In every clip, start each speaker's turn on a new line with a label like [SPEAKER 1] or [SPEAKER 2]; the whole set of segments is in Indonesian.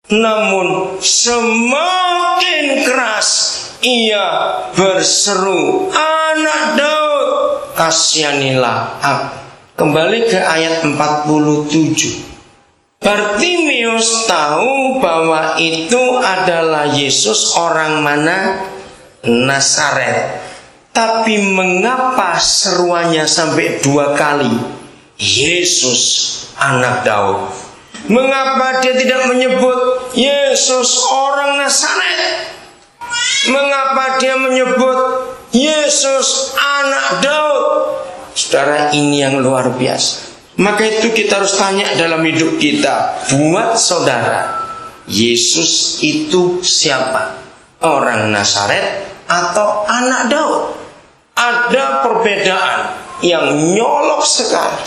[SPEAKER 1] namun semakin keras ia berseru, "Anak Daud, kasihanilah aku." Kembali ke ayat 47. Bartimeus tahu bahwa itu adalah Yesus orang mana? Nazaret. Tapi mengapa seruannya sampai 2 kali? Yesus anak Daud. Mengapa dia tidak menyebut Yesus orang Nazaret? Mengapa dia menyebut Yesus anak Daud? Saudara, ini yang luar biasa. Maka itu kita harus tanya dalam hidup kita, buat saudara, Yesus itu siapa? Orang Nazaret atau anak Daud? Ada perbedaan yang nyolok sekali.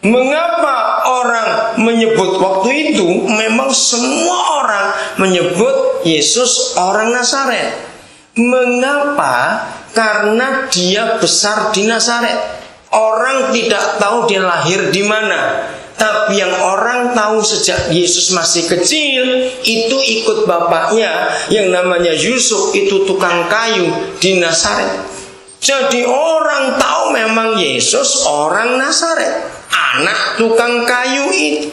[SPEAKER 1] Mengapa orang menyebut waktu itu? Memang semua orang menyebut Yesus orang Nazaret. Mengapa? Karena dia besar di Nazaret. Orang tidak tahu dia lahir di mana, tapi yang orang tahu sejak Yesus masih kecil itu ikut bapaknya yang namanya Yusuf, itu tukang kayu di Nazaret. Jadi orang tahu memang Yesus orang Nazaret, anak tukang kayu itu.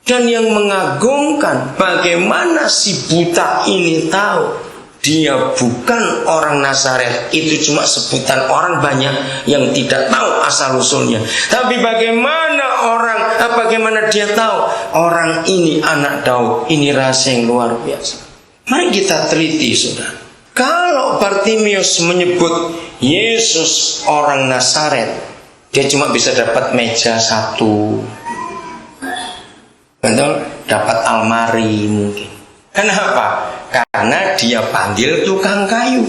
[SPEAKER 1] Dan yang mengagumkan, bagaimana si buta ini tahu dia bukan orang Nazaret. Itu cuma sebutan orang banyak yang tidak tahu asal-usulnya. Tapi bagaimana dia tahu orang ini anak Daud? Ini rahasia yang luar biasa. Mari kita teliti, saudara. Kalau Bartimeus menyebut Yesus orang Nazaret, dia cuma bisa dapat meja 1, betul? Dapat almari mungkin. Kenapa? Karena dia panggil tukang kayu.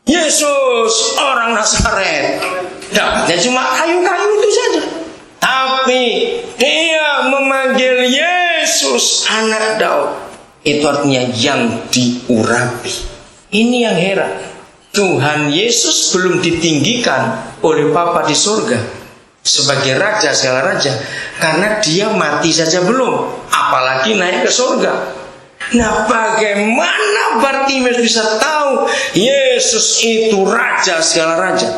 [SPEAKER 1] Yesus orang Nazaret. Dapatnya cuma kayu-kayu itu saja. Tapi dia memanggil Yesus anak Daud. Itu artinya yang diurapi. Ini yang heran. Tuhan Yesus belum ditinggikan oleh Bapa di surga sebagai raja segala raja, karena dia mati saja belum, apalagi naik ke surga. Nah, bagaimana Bartimeus bisa tahu Yesus itu raja segala raja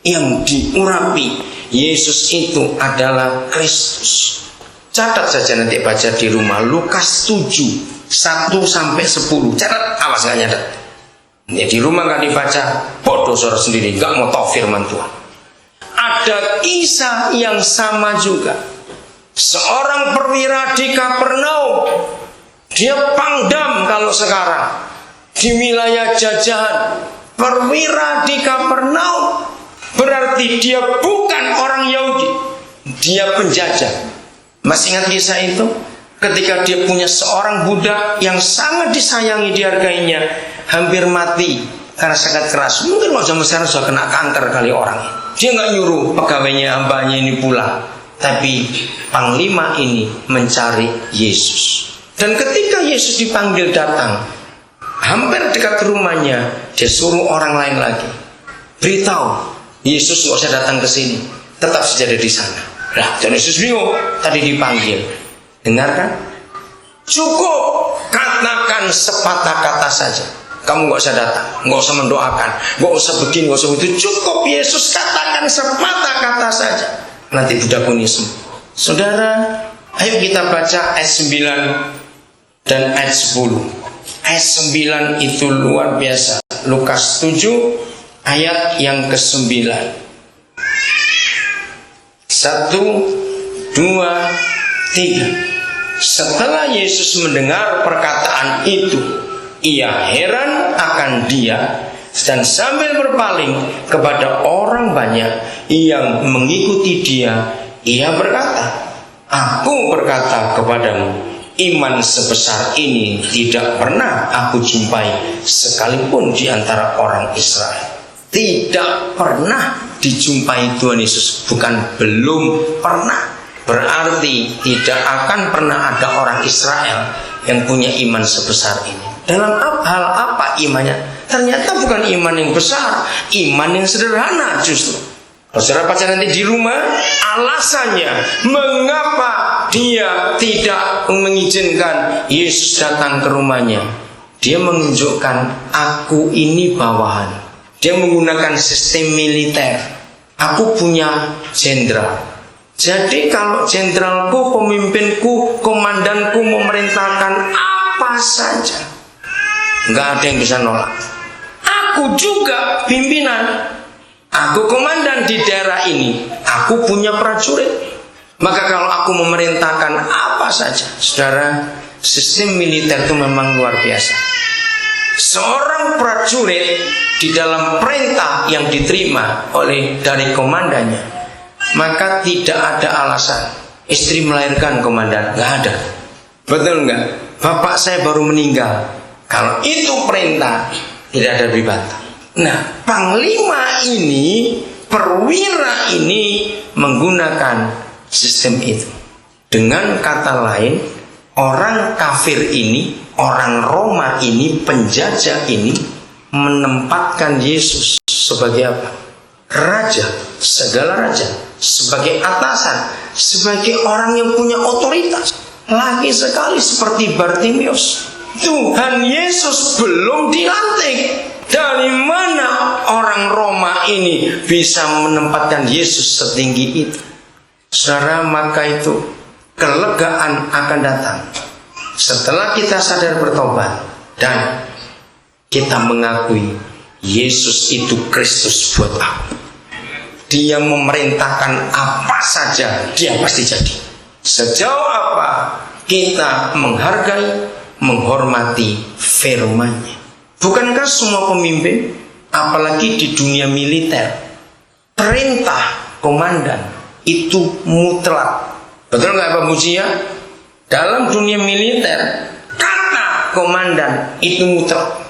[SPEAKER 1] yang diurapi? Yesus itu adalah Kristus. Catat saja nanti baca di rumah, Lukas 7 1-10. Catat, awas gak nyatet. Ya, di rumah gak dibaca, bodoh saudara sendiri, gak mau tahu firman Tuhan. Ada kisah yang sama juga. Seorang perwira di Kapernaum, dia pangdam kalau sekarang di wilayah jajahan. Perwira di Kapernaum berarti dia bukan orang Yahudi, dia penjajah. Masih ingat kisah itu? Ketika dia punya seorang budak yang sangat disayangi, dihargainya, hampir mati karena sakit keras. Mungkin kalau zaman sekarang sudah kena kanker kali orang. Dia nggak nyuruh pegawainya, hambanya ini pulang, tapi panglima ini mencari Yesus. Dan ketika Yesus dipanggil datang, hampir dekat rumahnya, dia suruh orang lain lagi, beritahu Yesus nggak usah datang ke sini, tetap saja ada di sana. Nah, dan Yesus bingung, tadi dipanggil. Dengarkan, cukup katakan sepatah kata saja. Kamu nggak usah datang, nggak usah mendoakan, nggak usah begini, nggak usah begitu. Cukup Yesus katakan sepatah kata saja, nanti budak pun sembuh. Saudara, ayo kita baca ayat 9 dan ayat 10. Ayat 9 itu luar biasa. Lukas 7 ayat yang ke-9. 1, 2, 3. Setelah Yesus mendengar perkataan itu, ia heran akan dia, dan sambil berpaling kepada orang banyak yang mengikuti dia, ia berkata, "Aku berkata kepadamu, iman sebesar ini tidak pernah aku jumpai sekalipun di antara orang Israel." Tidak pernah dijumpai Tuhan Yesus, bukan belum pernah. Berarti tidak akan pernah ada orang Israel yang punya iman sebesar ini. Dalam hal apa imannya? Ternyata bukan iman yang besar, iman yang sederhana justru. Saudara baca nanti di rumah, alasannya mengapa dia tidak mengizinkan Yesus datang ke rumahnya. Dia menunjukkan, aku ini bawahan. Dia menggunakan sistem militer. Aku punya jenderal. Jadi kalau jenderalku, pemimpinku, komandanku memerintahkan apa saja, nggak ada yang bisa nolak. Aku juga pimpinan. Aku komandan di daerah ini. Aku punya prajurit. Maka kalau aku memerintahkan apa saja, saudara, sistem militer itu memang luar biasa. Seorang prajurit di dalam perintah yang diterima dari komandannya, maka tidak ada alasan istri melahirkan komandan, nggak ada. Betul nggak? Bapak saya baru meninggal. Kalau itu perintah, tidak ada dibantah. Nah, panglima ini, perwira ini menggunakan sistem itu. Dengan kata lain, orang kafir ini, orang Roma ini, penjajah ini menempatkan Yesus sebagai apa? Raja, segala raja, sebagai atasan, sebagai orang yang punya otoritas. Lagi sekali seperti Bartimius. Tuhan Yesus belum dilantik. Dari mana orang Roma ini bisa menempatkan Yesus setinggi itu? Saudara, maka itu kelegaan akan datang setelah kita sadar bertobat dan kita mengakui Yesus itu Kristus buat aku. Dia memerintahkan apa saja, dia pasti jadi. Sejauh apa kita menghargai, menghormati firman-Nya. Bukankah semua pemimpin, apalagi di dunia militer, perintah komandan itu mutlak? Betul nggak Pak Bujia? Dalam dunia militer, kata komandan itu mutlak.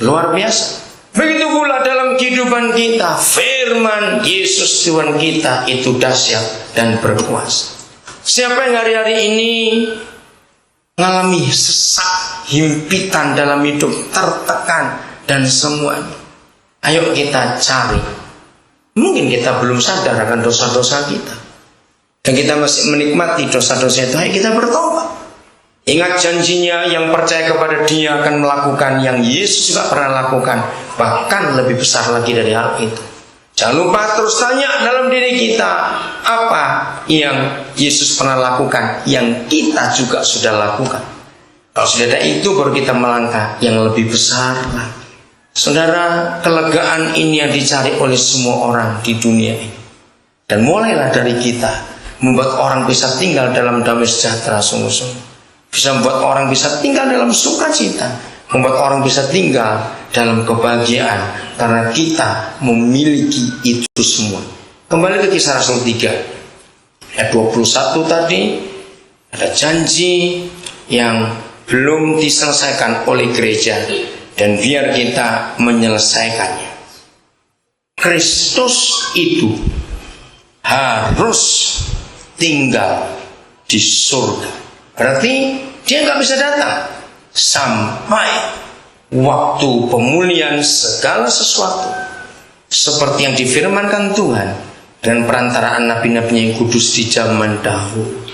[SPEAKER 1] Luar biasa. Begitu pula dalam kehidupan kita, firman Yesus Tuhan kita itu dahsyat dan berkuasa. Siapa yang hari-hari ini mengalami sesak, himpitan dalam hidup, tertekan dan semuanya, ayo kita cari. Mungkin kita belum sadar akan dosa-dosa kita, dan kita masih menikmati dosa-dosa itu. Ayo kita bertobat. Ingat janjinya, yang percaya kepada Dia akan melakukan yang Yesus juga pernah lakukan, bahkan lebih besar lagi dari hal itu. Jangan lupa terus tanya dalam diri kita, apa yang Yesus pernah lakukan, yang kita juga sudah lakukan. Kalau sudah ada itu, baru kita melangkah yang lebih besar lagi. Saudara, kelegaan ini yang dicari oleh semua orang di dunia ini. Dan mulailah dari kita, membuat orang bisa tinggal dalam damai sejahtera sungguh-sungguh. Bisa membuat orang bisa tinggal dalam sukacita, membuat orang bisa tinggal dalam kebahagiaan, karena kita memiliki itu semua. Kembali ke Kisah Rasul 3 ayat 21 tadi, ada janji yang belum diselesaikan oleh gereja, dan biar kita menyelesaikannya. Kristus itu harus tinggal di surga. Berarti dia nggak bisa datang sampai waktu pemulihan segala sesuatu, seperti yang difirmankan Tuhan dan perantaraan nabi-nabi yang kudus di zaman dahulu.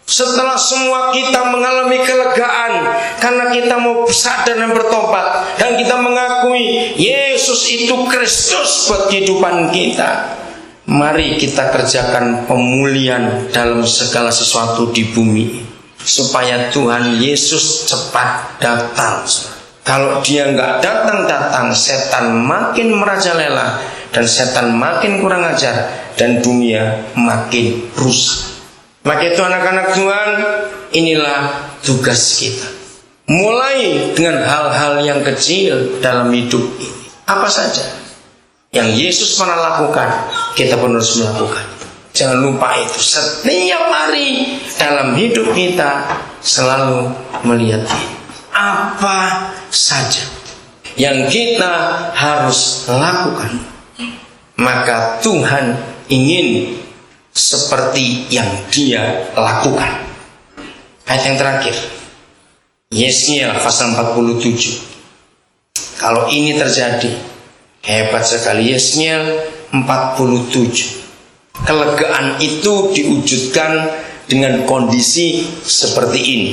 [SPEAKER 1] Setelah semua kita mengalami kelegaan karena kita mau sadar dan bertobat, dan kita mengakui Yesus itu Kristus buat kehidupan kita, mari kita kerjakan pemulihan dalam segala sesuatu di bumi, supaya Tuhan Yesus cepat datang. Kalau Dia nggak datang-datang, setan makin merajalela, dan setan makin kurang ajar, dan dunia makin rusak. Maka itu anak-anak Tuhan, inilah tugas kita. Mulai dengan hal-hal yang kecil dalam hidup ini. Apa saja yang Yesus pernah lakukan, kita pun harus melakukan. Jangan lupa itu. Setiap hari dalam hidup kita selalu melihat ini. Apa saja yang kita harus lakukan, maka Tuhan ingin seperti yang Dia lakukan. Ayat yang terakhir, Yesaya pasal 47. Kalau ini terjadi, hebat sekali. Yesaya 47 Kelegaan itu diwujudkan dengan kondisi seperti ini.